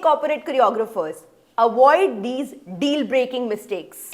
corporate choreographers, avoid these deal-breaking mistakes.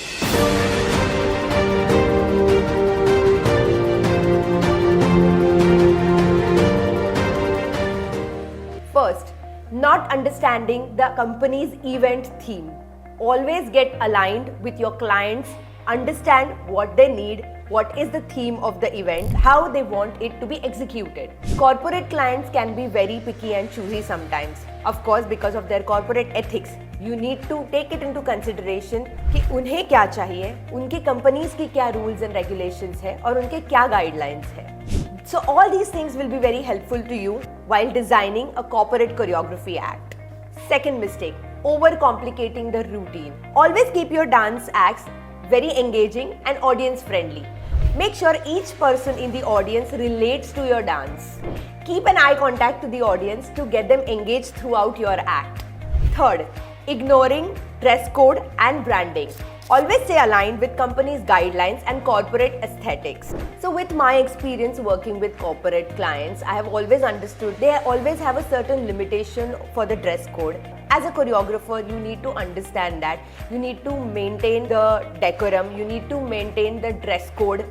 First, not understanding the company's event theme. Always get aligned with your clients, understand what they need, what is the theme of the event, how they want it to be executed. Corporate clients can be very picky and choosy sometimes. Of course, because of their corporate ethics, you need to take it into consideration कि उन्हें क्या चाहिए, उनकी companies की क्या rules and regulations है और उनके क्या गाइडलाइंस है. So all these things will be very helpful to you while designing a corporate choreography act. Second mistake, overcomplicating the routine. Always keep your dance acts very engaging and audience friendly. Make sure each person in the audience relates to your dance. Keep an eye contact to the audience to get them engaged throughout your act. Third, ignoring dress code and branding. Always stay aligned with company's guidelines and corporate aesthetics. So with my experience working with corporate clients, I have always understood they always have a certain limitation for the dress code. As a choreographer, you need to understand that. You need to maintain the decorum, you need to maintain the dress code,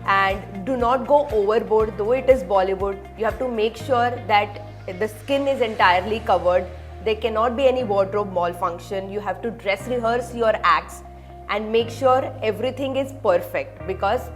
and do not go overboard. Though it is Bollywood, you have to make sure that the skin is entirely covered. There cannot be any wardrobe malfunction. You have to dress rehearse your acts and make sure everything is perfect, because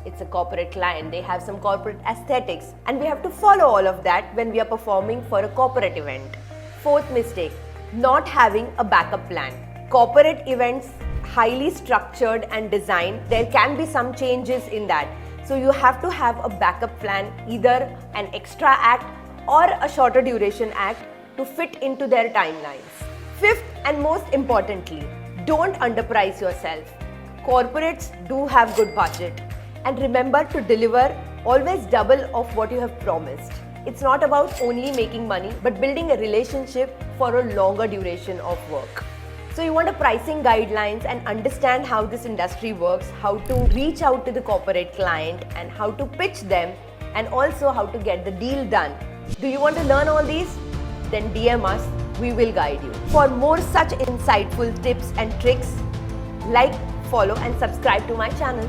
it's a corporate client. They have some corporate aesthetics and we have to follow all of that when we are performing for a corporate event. Fourth mistake, not having a backup plan. Corporate events, highly structured and designed, there can be some changes in that. So you have to have a backup plan, either an extra act or a shorter duration act to fit into their timelines. Fifth and most importantly, don't underprice yourself. Corporates do have good budget, and remember to deliver always double of what you have promised. It's not about only making money, but building a relationship for a longer duration of work. So you want a pricing guidelines and understand how this industry works, how to reach out to the corporate client and how to pitch them, and also how to get the deal done. Do you want to learn all these? Then DM us, we will guide you. For more such insightful tips and tricks, like, follow and subscribe to my channel.